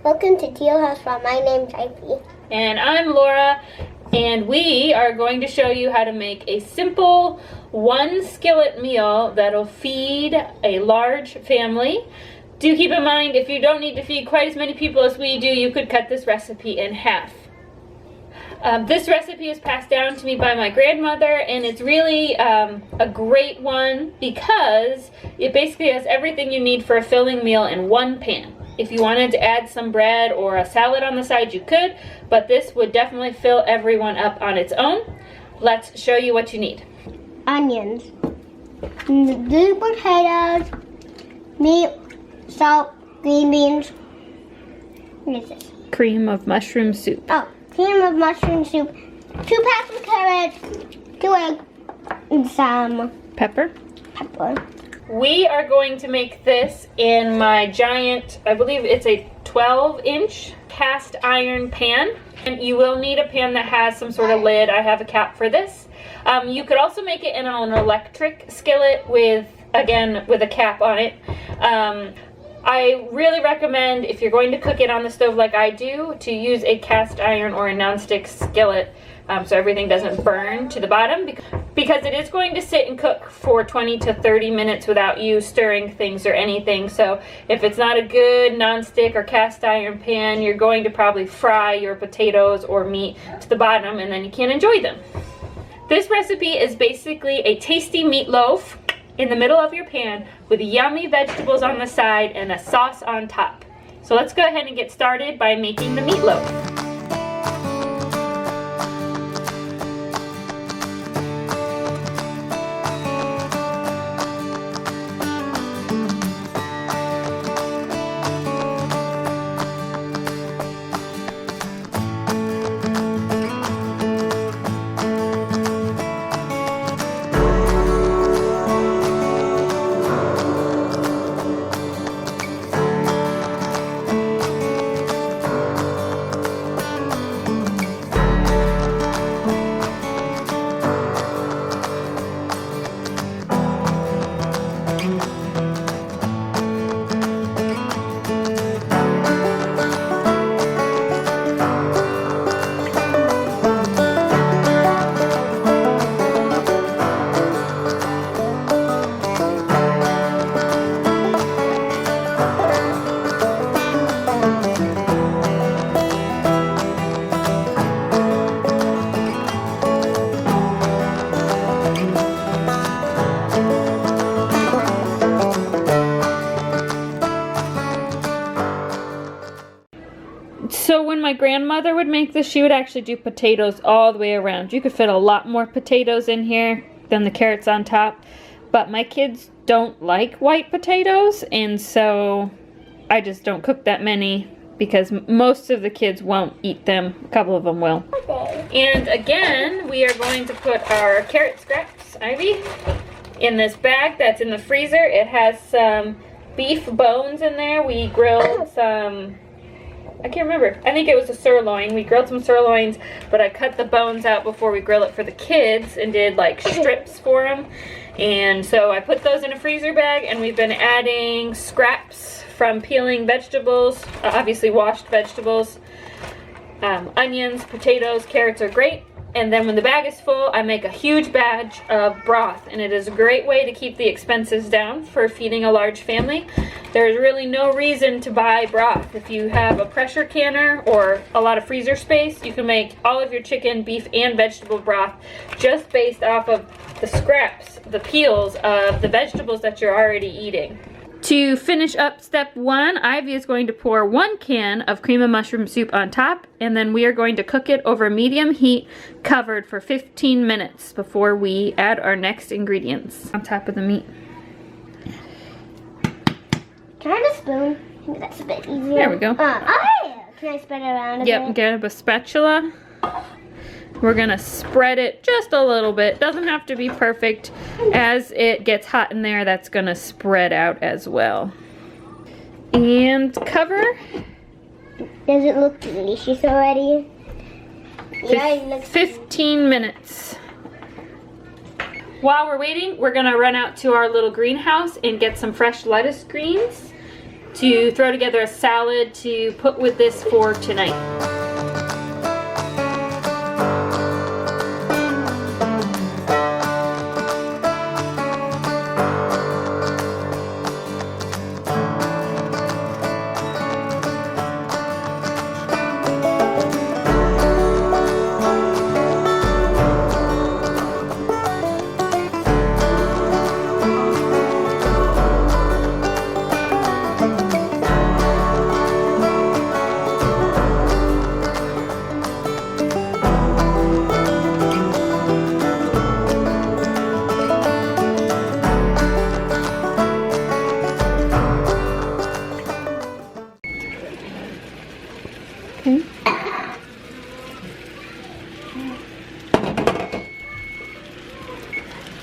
Welcome to Teal House Farm. My name's Ivy. And I'm Laura, and we are going to show you how to make a simple one skillet meal that'll feed a large family. Do keep in mind, if you don't need to feed quite as many people as we do, you could cut this recipe in half. This recipe is passed down to me by my grandmother, and it's really a great one because it basically has everything you need for a filling meal in one pan. If you wanted to add some bread or a salad on the side, you could, but this would definitely fill everyone up on its own. Let's show you what you need. Onions, blue potatoes, meat, salt, green beans. What is this? Cream of mushroom soup. Oh, cream of mushroom soup, 2 packs of carrots, 2 eggs, and some Pepper. pepper. We are going to make this in my giant, I believe it's a 12-inch cast iron pan. And you will need a pan that has some sort of lid. I have a cap for this. You could also make it in an electric skillet with, again, with a cap on it. I really recommend, if you're going to cook it on the stove like I do, to use a cast iron or a nonstick skillet so everything doesn't burn to the bottom, because it is going to sit and cook for 20 to 30 minutes without you stirring things or anything. So if it's not a good nonstick or cast iron pan, you're going to probably fry your potatoes or meat to the bottom, and then you can't enjoy them. This recipe is basically a tasty meatloaf in the middle of your pan with yummy vegetables on the side and a sauce on top. So let's go ahead and get started by making the meatloaf. So when my grandmother would make this, she would actually do potatoes all the way around. You could fit a lot more potatoes in here than the carrots on top. But my kids don't like white potatoes, and so I just don't cook that many because most of the kids won't eat them. A couple of them will. Okay. And again, we are going to put our carrot scraps, Ivy, in this bag that's in the freezer. It has some beef bones in there. We grilled some, I can't remember. I think it was a sirloin. We grilled some sirloins, but I cut the bones out before we grill it for the kids and did like strips for them. And so I put those in a freezer bag, and we've been adding scraps from peeling vegetables, obviously washed vegetables, onions, potatoes, carrots are great. And then when the bag is full, I make a huge batch of broth, and it is a great way to keep the expenses down for feeding a large family. There's really no reason to buy broth. If you have a pressure canner or a lot of freezer space, you can make all of your chicken, beef, and vegetable broth just based off of the scraps, the peels of the vegetables that you're already eating. To finish up step 1, Ivy is going to pour 1 can of cream of mushroom soup on top, and then we are going to cook it over medium heat, covered for 15 minutes before we add our next ingredients on top of the meat. Can I have a spoon? I think that's a bit easier. There we go. Can I spread it around a bit? Yep, get a spatula. We're gonna spread it just a little bit. Doesn't have to be perfect. As it gets hot in there, that's gonna spread out as well. And cover. Does it look delicious already? Yeah, it looks 15 minutes. While we're waiting, we're gonna run out to our little greenhouse and get some fresh lettuce greens to throw together a salad to put with this for tonight.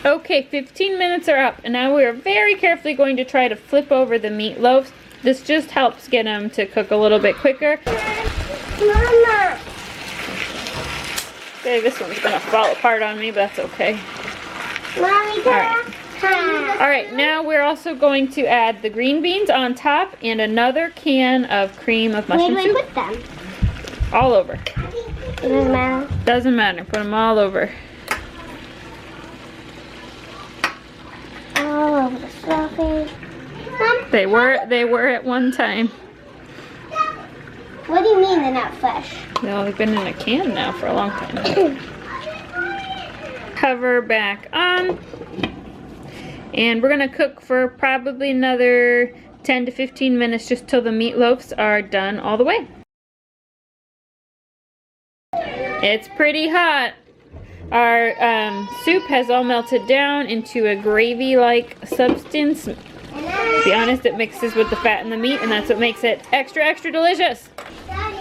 Okay, 15 minutes are up, and now we are very carefully going to try to flip over the meatloaves. This just helps get them to cook a little bit quicker. Mama. Okay, this one's gonna fall apart on me, but that's okay. Mommy, Alright, now we're also going to add the green beans on top and another can of cream of mushroom where do I soup. put them? All over. Doesn't matter. Doesn't matter, put them all over. All over the stuffing. They were at one time. What do you mean they're not fresh? No, they've been in a can now for a long time. Cover back on. And we're gonna cook for probably another 10 to 15 minutes just till the meatloaves are done all the way. It's pretty hot. Our soup has all melted down into a gravy-like substance. To be honest, it mixes with the fat and the meat, and that's what makes it extra, extra delicious. Daddy,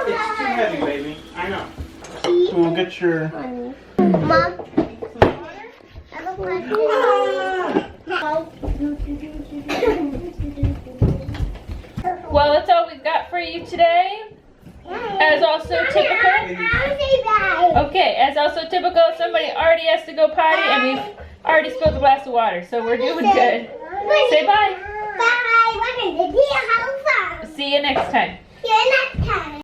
It's too heavy, baby. I know. So we'll get your... Mom. Well, that's all we've got for you today. As also typical. Okay, as also typical, somebody already has to go potty, and we've already spilled a glass of water, so we're doing good. Say bye. Bye. Welcome to Teal House Farm. See you next time. See you next time.